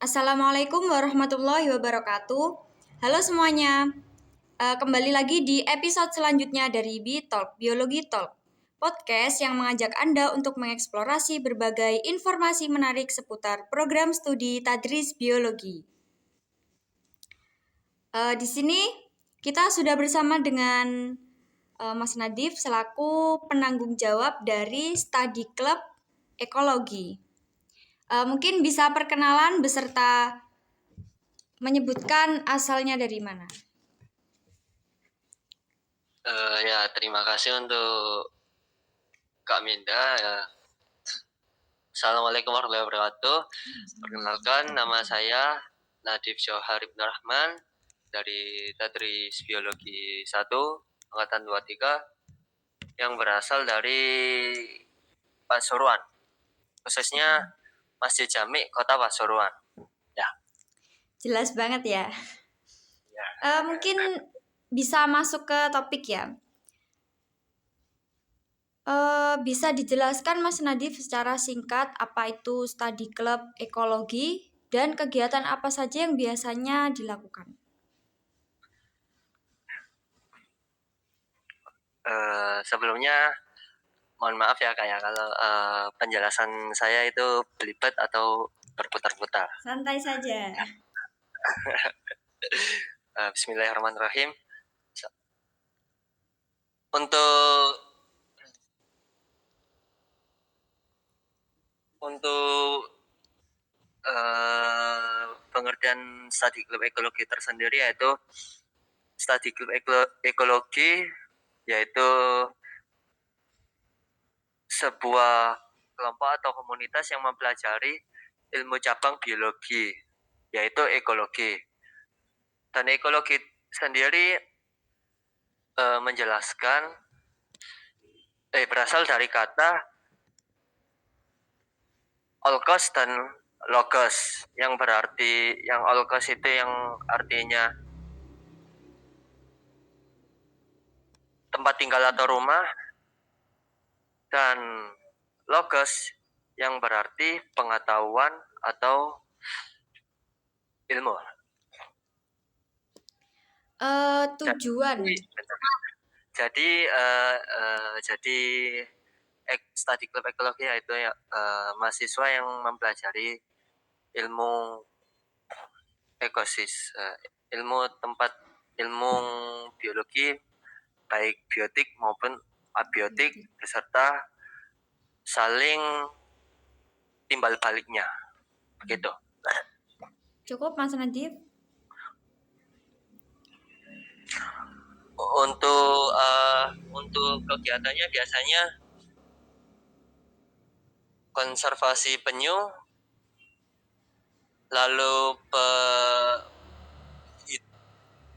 Assalamualaikum warahmatullahi wabarakatuh. Halo semuanya, kembali lagi di episode selanjutnya dari B-Talk, Biologi Talk, podcast yang mengajak Anda untuk mengeksplorasi berbagai informasi menarik seputar program studi Tadris Biologi. Di sini kita sudah bersama dengan Mas Nadif selaku penanggung jawab dari Study Club Ekologi. Mungkin bisa perkenalan beserta menyebutkan asalnya dari mana. Terima kasih untuk Kak Minda. Assalamualaikum warahmatullahi wabarakatuh. Perkenalkan, nama saya Nadif Johar Ibn Rahman dari Tadris Biologi 1 Angkatan 23 yang berasal dari Pasuruan, khususnya Masjid Jami Kota Pasuruan. Ya. Jelas banget ya. Mungkin bisa masuk ke topik ya. Bisa dijelaskan Mas Nadif secara singkat apa itu Study Club Ekologi dan kegiatan apa saja yang biasanya dilakukan? Sebelumnya mohon maaf ya Kak ya kalau penjelasan saya itu belibet atau berputar-putar. Santai saja. Bismillahirrahmanirrahim. Untuk pengertian Study Club Ekologi tersendiri yaitu Study Club Ekologi yaitu sebuah kelompok atau komunitas yang mempelajari ilmu cabang biologi yaitu ekologi. Dan ekologi sendiri menjelaskan berasal dari kata olkos dan logos yang olkos itu yang artinya tempat tinggal atau rumah, dan logos yang berarti pengetahuan atau ilmu. Tujuan. Jadi Study Club Ekologi yaitu mahasiswa yang mempelajari ilmu ilmu biologi baik biotik maupun abiotik beserta saling timbal baliknya. Begitu. Cukup Mas Nadif? Untuk kegiatannya biasanya konservasi penyu, lalu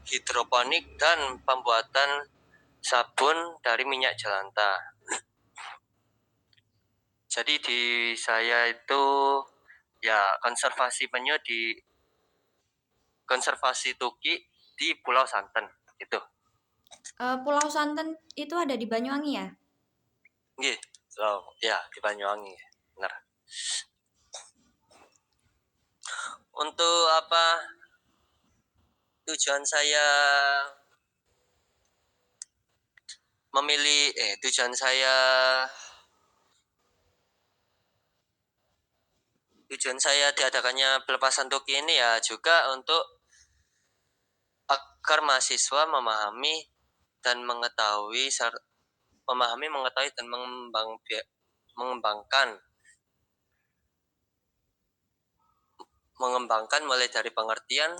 hidroponik dan pembuatan sabun dari minyak jelantah. Jadi di saya itu ya konservasi penyu di konservasi tuki di Pulau Santen itu. Pulau Santen itu ada di Banyuwangi ya? Iya, ya di Banyuwangi, benar. Untuk tujuan saya diadakannya pelepasan tuki ini ya juga untuk agar mahasiswa memahami dan mengetahui dan mengembangkan mulai dari pengertian,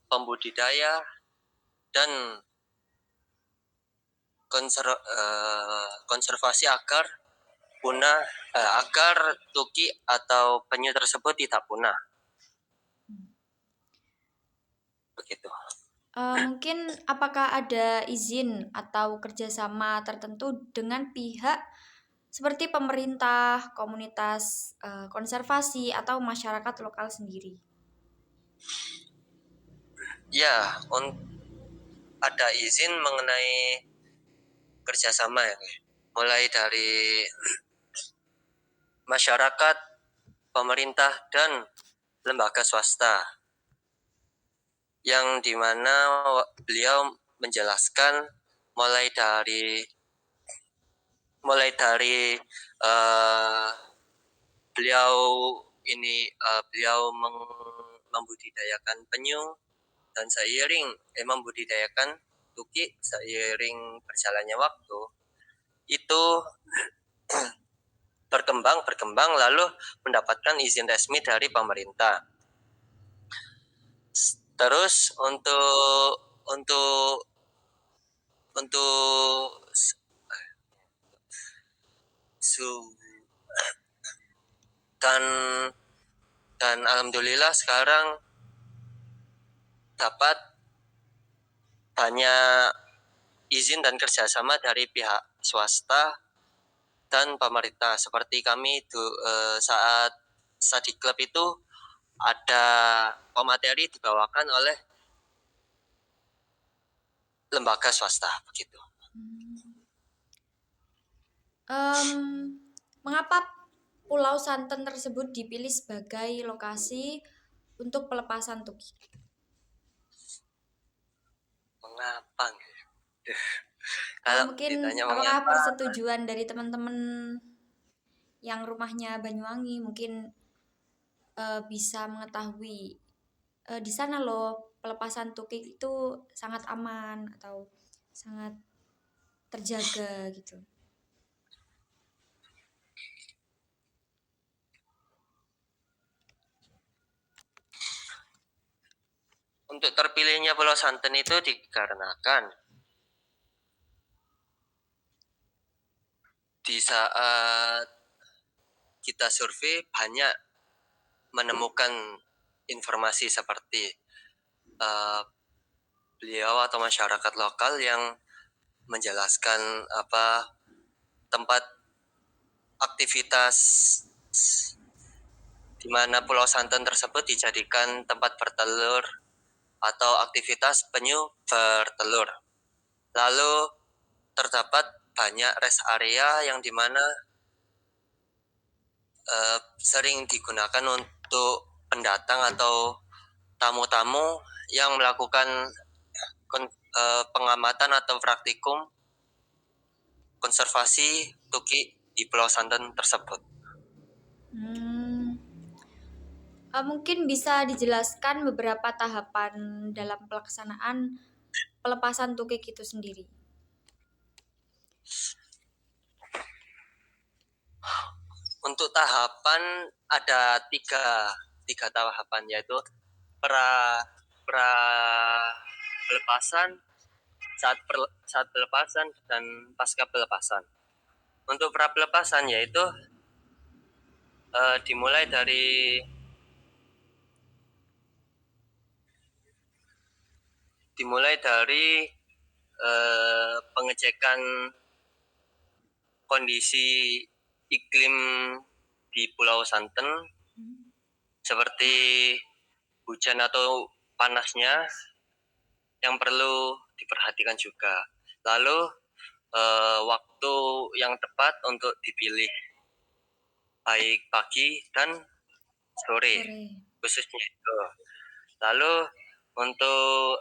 pembudidaya dan konservasi agar tuki atau penyu tersebut tidak punah. Begitu. Mungkin apakah ada izin atau kerjasama tertentu dengan pihak seperti pemerintah, komunitas konservasi atau masyarakat lokal sendiri? Ya, ada izin mengenai kerjasama ya, mulai dari masyarakat pemerintah dan lembaga swasta, yang dimana beliau menjelaskan mulai dari beliau membudidayakan penyu, dan membudidayakan tukik seiring berjalannya waktu itu berkembang lalu mendapatkan izin resmi dari pemerintah. Terus untuk dan alhamdulillah sekarang dapat banyak izin dan kerjasama dari pihak swasta dan pemerintah. Seperti kami saat study club itu ada pemateri dibawakan oleh lembaga swasta begitu. Mengapa Pulau Santen tersebut dipilih sebagai lokasi untuk pelepasan tukik? Mengapa? Mungkin apakah persetujuan dari teman-teman yang rumahnya Banyuwangi mungkin bisa mengetahui di sana loh pelepasan tukik itu sangat aman atau sangat terjaga gitu. Untuk terpilihnya Pulau Santen itu dikarenakan di saat kita survei banyak menemukan informasi seperti beliau atau masyarakat lokal yang menjelaskan tempat aktivitas di mana Pulau Santen tersebut dijadikan tempat bertelur atau aktivitas penyu bertelur. Lalu terdapat banyak rest area yang dimana sering digunakan untuk pendatang atau tamu-tamu yang melakukan pengamatan atau praktikum konservasi tukik di Pulau Santen tersebut. Mungkin bisa dijelaskan beberapa tahapan dalam pelaksanaan pelepasan tukik itu sendiri. Untuk tahapan ada tiga tahapan, yaitu pra pelepasan, saat pelepasan, dan pasca pelepasan. Untuk pra pelepasan yaitu dimulai dari pengecekan kondisi iklim di Pulau Santen, seperti hujan atau panasnya yang perlu diperhatikan juga. Lalu waktu yang tepat untuk dipilih, baik pagi dan sore. Khususnya itu. Lalu untuk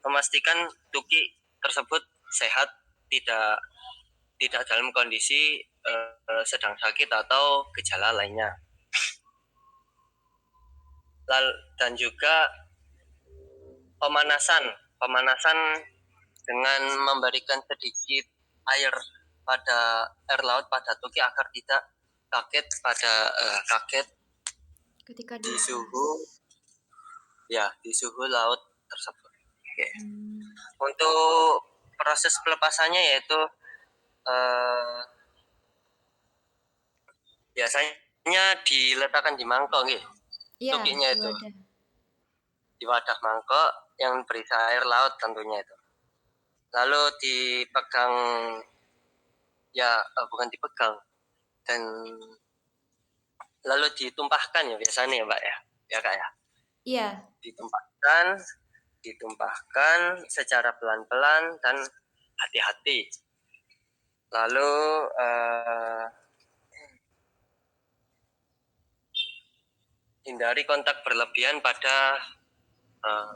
memastikan tukik tersebut sehat, tidak dalam kondisi sedang sakit atau gejala lainnya. Dan juga pemanasan dengan memberikan sedikit air laut pada tukik agar tidak kaget ketika di suhu laut tersebut. Okay. Untuk proses pelepasannya yaitu biasanya diletakkan di mangkok, tukiknya itu di wadah mangkok yang berisi air laut tentunya itu. Lalu dipegang, bukan dipegang, dan lalu ditumpahkan biasanya ya Mbak ya Kak ya. Iya. Ditumpahkan secara pelan-pelan dan hati-hati. Lalu hindari kontak berlebihan pada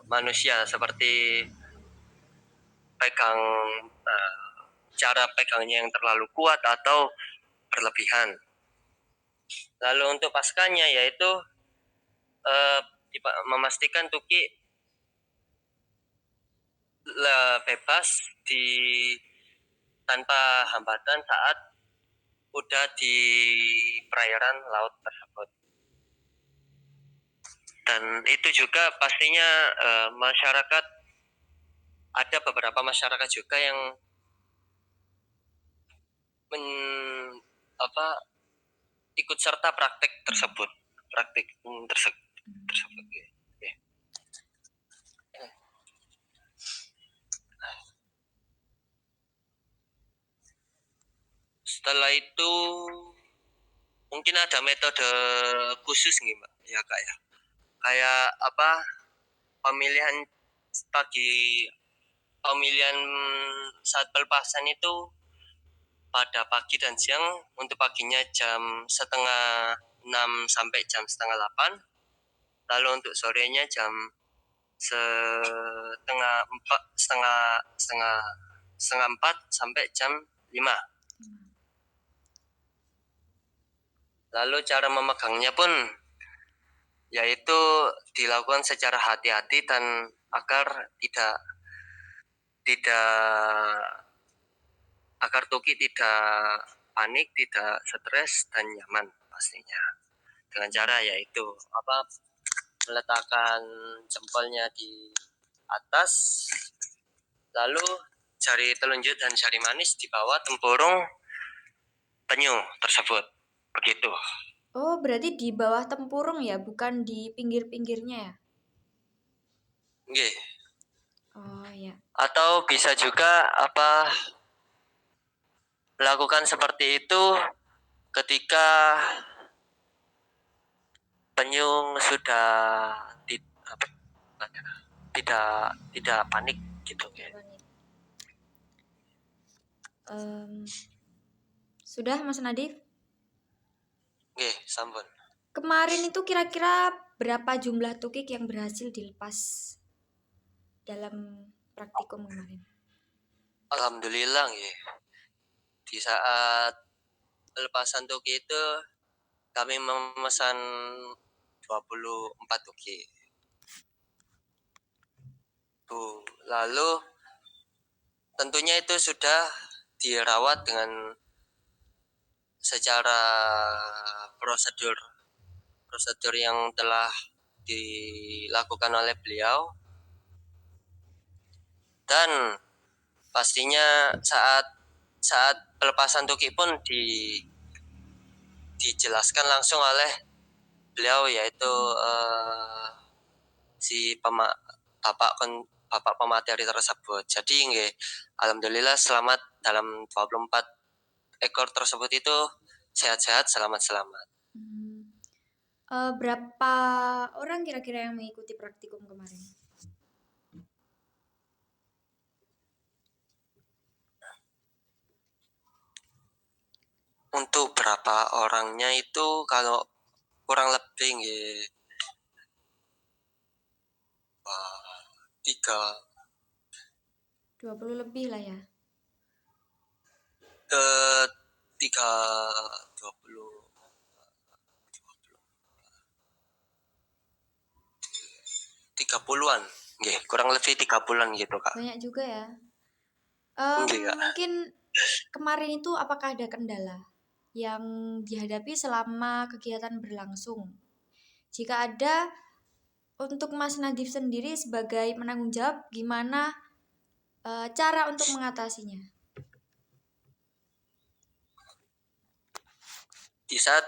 manusia, seperti pegang cara pegangnya yang terlalu kuat atau berlebihan. Lalu untuk paskanya yaitu memastikan tuki bebas tanpa hambatan saat udah di perairan laut tersebut. Dan itu juga pastinya masyarakat, ada beberapa masyarakat juga yang ikut serta praktik tersebut. Setelah itu mungkin ada metode khusus nih Mbak, ya Kak ya. Kayak pemilihan pemilihan saat pelepasan itu pada pagi dan siang. Untuk paginya jam setengah 6 sampai jam setengah 8. Lalu untuk sorenya jam setengah 4 sampai jam 5. Lalu cara memegangnya pun yaitu dilakukan secara hati-hati dan agar agar Tuki tidak panik, tidak stres dan nyaman pastinya. Dengan cara yaitu meletakkan jempolnya di atas, lalu jari telunjuk dan jari manis di bawah tempurung penyu tersebut. Begitu. Oh, berarti di bawah tempurung ya, bukan di pinggir-pinggirnya ya? Nggih. Oh ya. Atau bisa juga lakukan seperti itu ketika penyu sudah tidak panik gitu. Sudah Mas Nadif? Nggih, sampun. Kemarin itu kira-kira berapa jumlah tukik yang berhasil dilepas dalam praktikum kemarin? Alhamdulillah nggih. Di saat pelepasan tuki itu kami memesan 24 tuki. Lalu tentunya itu sudah dirawat dengan secara prosedur yang telah dilakukan oleh beliau. Dan pastinya saat pelepasan tuki pun dijelaskan langsung oleh beliau, yaitu si bapak pemateri tersebut. Jadi nggih, alhamdulillah selamat dalam 24 ekor tersebut itu sehat-sehat, selamat-selamat. Berapa orang kira-kira yang mengikuti praktikum kemarin? Untuk berapa orangnya itu kalau kurang lebih nggih 20 lebih lah ya. 30-an nggih, kurang lebih 30-an gitu Kak. Banyak juga ya. Nggih, Kak. Mungkin kemarin itu apakah ada kendala yang dihadapi selama kegiatan berlangsung? Jika ada, untuk Mas Nadif sendiri sebagai penanggung jawab, gimana cara untuk mengatasinya? Di saat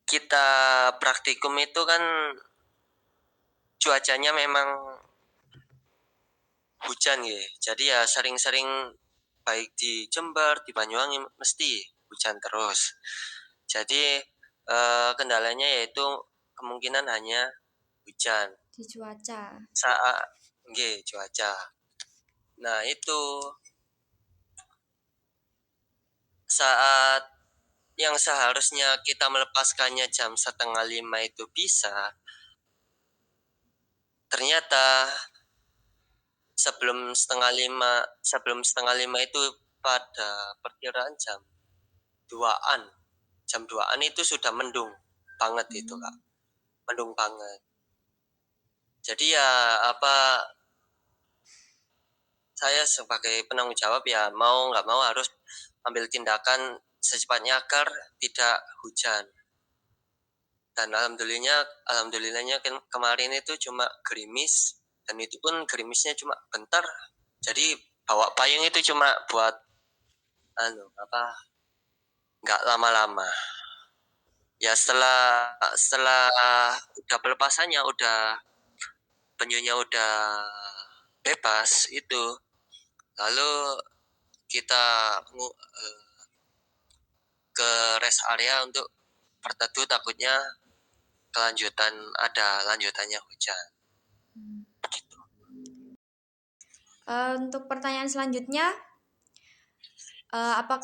kita praktikum itu kan cuacanya memang hujan ya. Jadi ya sering-sering, baik di Jember, di Banyuwangi mesti hujan terus. Jadi kendalanya yaitu kemungkinan hanya hujan. Di cuaca. Cuaca. Nah, itu saat yang seharusnya kita melepaskannya jam 4:30 itu bisa, ternyata sebelum setengah lima itu pada perkiraan jam 2-an itu sudah mendung banget itu Kak, mendung banget. Jadi ya saya sebagai penanggung jawab ya mau nggak mau harus ambil tindakan secepatnya agar tidak hujan. Dan alhamdulillahnya kemarin itu cuma gerimis, dan itu pun gerimisnya cuma bentar. Jadi bawa payung itu cuma buat nggak lama-lama. Ya setelah udah pelepasannya, penyunya udah bebas itu, lalu kita ke rest area untuk berteduh, takutnya ada lanjutannya hujan. Untuk pertanyaan selanjutnya, apa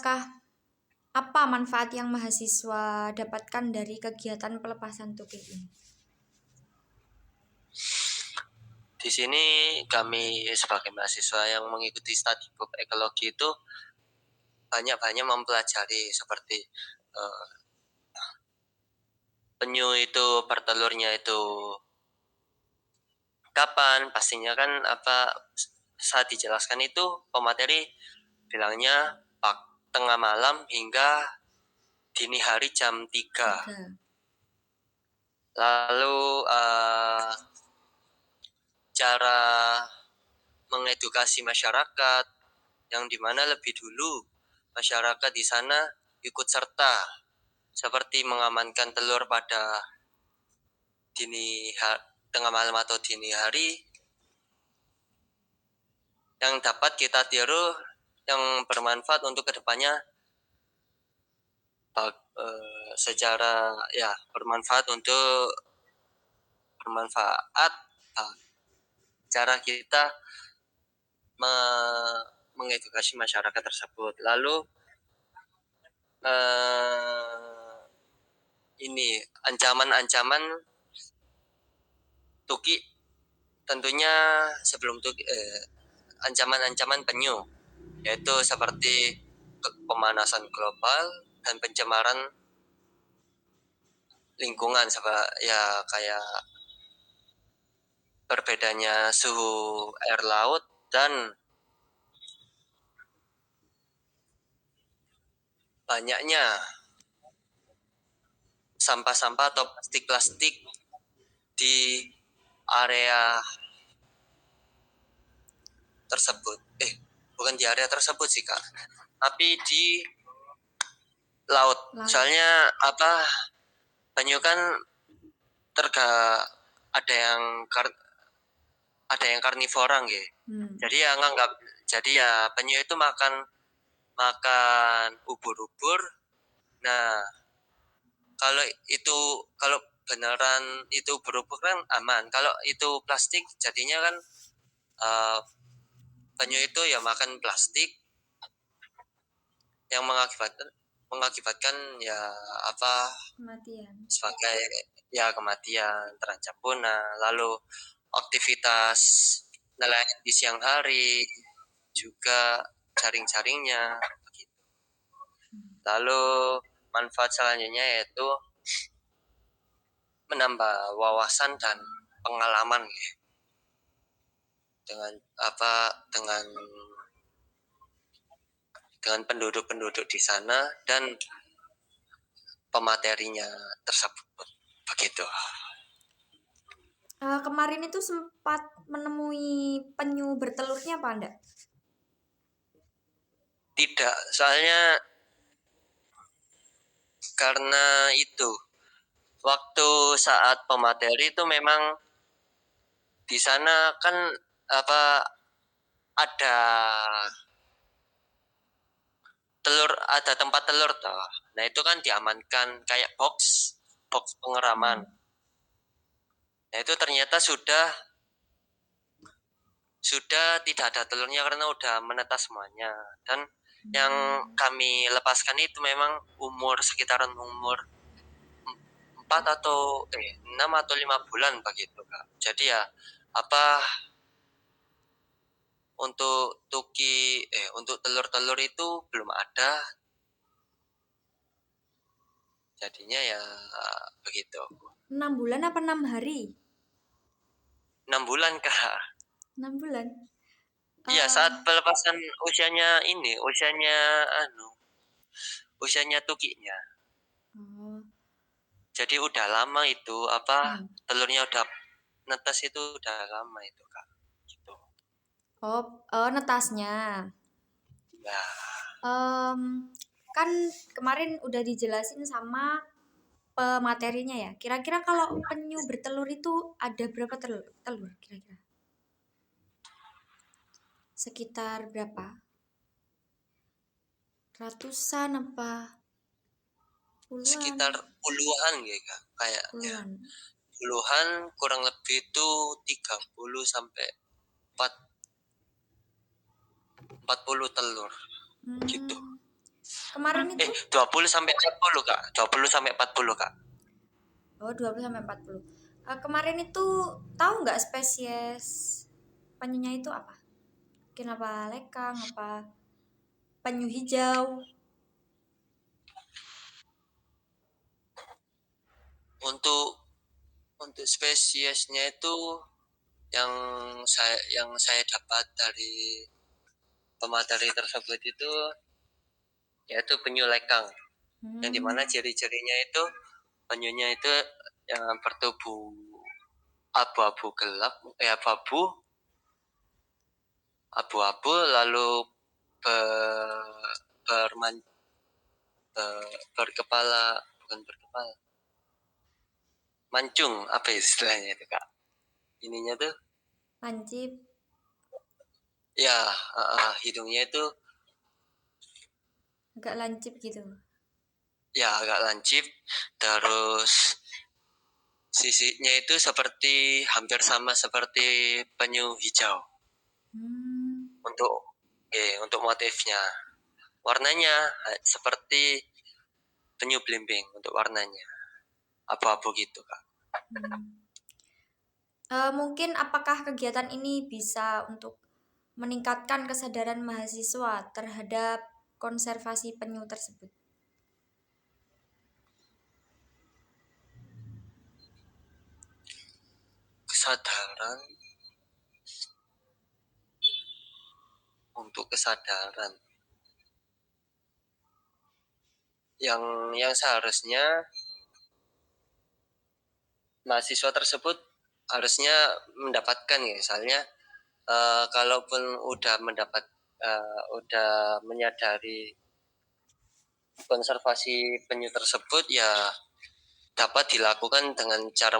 manfaat yang mahasiswa dapatkan dari kegiatan pelepasan tukik ini? Di sini kami sebagai mahasiswa yang mengikuti study group ekologi itu banyak mempelajari seperti penyu itu bertelurnya itu kapan, pastinya kan saat dijelaskan itu pemateri bilangnya tengah malam hingga dini hari jam 3. Lalu cara mengedukasi masyarakat yang dimana lebih dulu masyarakat di sana ikut serta, seperti mengamankan telur pada tengah malam atau dini hari, yang dapat kita tiru, yang bermanfaat untuk kedepannya secara bermanfaat cara kita mengedukasi masyarakat tersebut. Lalu ini ancaman tuki, tentunya sebelum tuki ancaman penyu, yaitu seperti pemanasan global dan pencemaran lingkungan, kayak berbedanya suhu air laut dan banyaknya sampah-sampah atau plastik di area tersebut. Bukan di area tersebut sih Kak, tapi di laut. Soalnya penyu kan ada yang karnivora nggih. Jadi ya penyu itu makan ubur-ubur. Nah, kalau beneran itu ubur-ubur kan aman. Kalau itu plastik, jadinya kan penyu itu ya makan plastik yang mengakibatkan Kematian. Sebagai kematian, terancam punah. Lalu aktivitas nelayan di siang hari juga jaring-jaringnya begitu. Lalu manfaat selanjutnya yaitu menambah wawasan dan pengalaman dengan penduduk-penduduk di sana dan pematerinya tersebut begitu. Kemarin itu sempat menemui penyu bertelurnya apa enggak? Tidak, soalnya karena itu waktu saat pemateri itu memang di sana kan ada tempat telur toh. Nah itu kan diamankan kayak box pengeraman. Nah itu ternyata sudah tidak ada telurnya karena udah menetas semuanya. Dan yang kami lepaskan itu memang sekitaran umur 6 atau 5 bulan begitu Kak. Jadi ya apa untuk untuk telur-telur itu belum ada, jadinya ya begitu. 6 bulan apa 6 hari? 6 bulan Kak. 6 bulan. Iya, saat pelepasan usianya tukinya. Oh, Jadi udah lama itu telurnya udah netas, itu udah lama itu Kak. Gitu. netasnya. Ya, Kan kemarin udah dijelasin sama pematerinya ya. Kira-kira kalau penyu bertelur itu ada berapa telur kira-kira? Sekitar berapa? Ratusan apa puluhan? sekitar puluhan ya Kak. Kayak ya, Puluhan. puluhan, kurang lebih itu 30 sampai 40 telur. Gitu. Kemarin itu 20 sampai 40 Kak. 20 sampai 40 Kak. 20 sampai 40. Kemarin itu tahu nggak spesies penyunya itu apa? Kenapa lekang, apa penyu hijau? Untuk spesiesnya itu yang saya dapat dari pemateri tersebut itu yaitu penyu lekang. Yang dimana ciri-cirinya itu penyunya itu yang bertubuh abu-abu gelap, abu-abu, lalu berman, berkepala, bukan berkepala, mancung, apa istilahnya itu Kak? Ininya tuh Lancip. ya, hidungnya itu Agak lancip gitu. ya agak lancip, terus sisinya itu hampir sama seperti penyu hijau. Untuk motifnya, warnanya seperti penyu belimbing untuk warnanya, abu-abu gitu Kak. Mungkin apakah kegiatan ini bisa untuk meningkatkan kesadaran mahasiswa terhadap konservasi penyu tersebut? Kesadaran, untuk kesadaran yang seharusnya mahasiswa tersebut harusnya mendapatkan ya, misalnya kalaupun udah menyadari konservasi penyu tersebut, ya dapat dilakukan dengan cara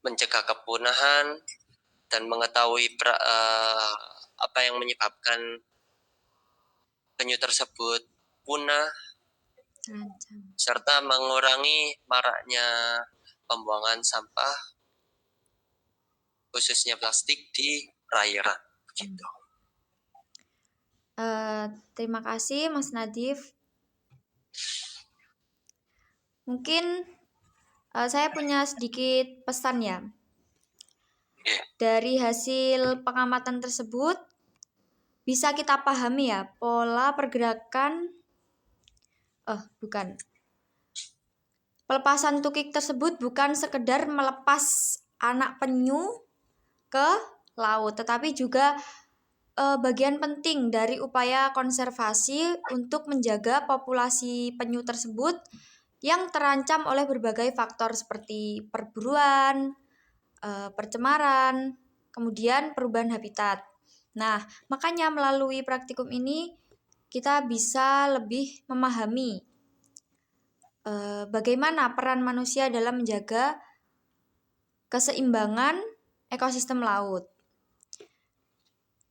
mencegah kepunahan dan mengetahui apa yang menyebabkan penyu tersebut punah, serta mengurangi maraknya pembuangan sampah khususnya plastik di perairan. Gitu. Terima kasih Mas Nadif. Mungkin saya punya sedikit pesan ya. Dari hasil pengamatan tersebut bisa kita pahami ya pola pergerakan pelepasan tukik tersebut bukan sekedar melepas anak penyu ke laut, tetapi juga bagian penting dari upaya konservasi untuk menjaga populasi penyu tersebut yang terancam oleh berbagai faktor seperti perburuan, percemaran, kemudian perubahan habitat. Nah, makanya melalui praktikum ini kita bisa lebih memahami bagaimana peran manusia dalam menjaga keseimbangan ekosistem laut.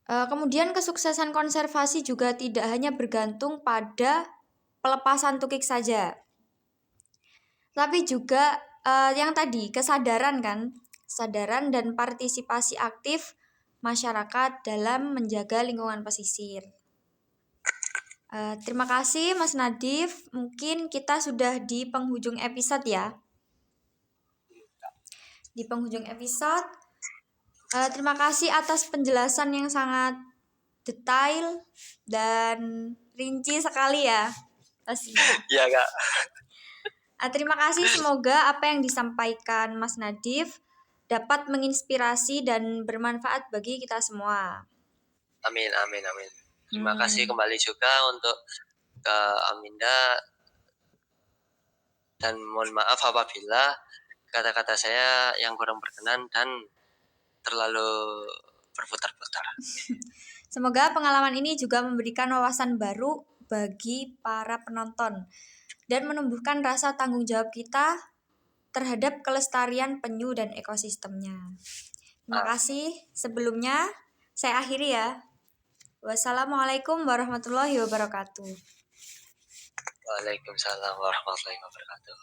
Kemudian kesuksesan konservasi juga tidak hanya bergantung pada pelepasan tukik saja, tapi juga yang tadi kesadaran dan partisipasi aktif masyarakat dalam menjaga lingkungan pesisir. Terima kasih Mas Nadif. Mungkin kita sudah di penghujung episode ya. di penghujung episode. Terima kasih atas penjelasan yang sangat detail dan rinci sekali ya. Iya Kak. Terima kasih, semoga apa yang disampaikan Mas Nadif dapat menginspirasi dan bermanfaat bagi kita semua. Amin. Terima kasih kembali juga untuk Kak Aminda, dan mohon maaf apabila kata-kata saya yang kurang berkenan dan terlalu berputar-putar. Semoga pengalaman ini juga memberikan wawasan baru bagi para penonton dan menumbuhkan rasa tanggung jawab kita terhadap kelestarian penyu dan ekosistemnya. Terima kasih. Sebelumnya, saya akhiri ya. Wassalamualaikum warahmatullahi wabarakatuh. Waalaikumsalam warahmatullahi wabarakatuh.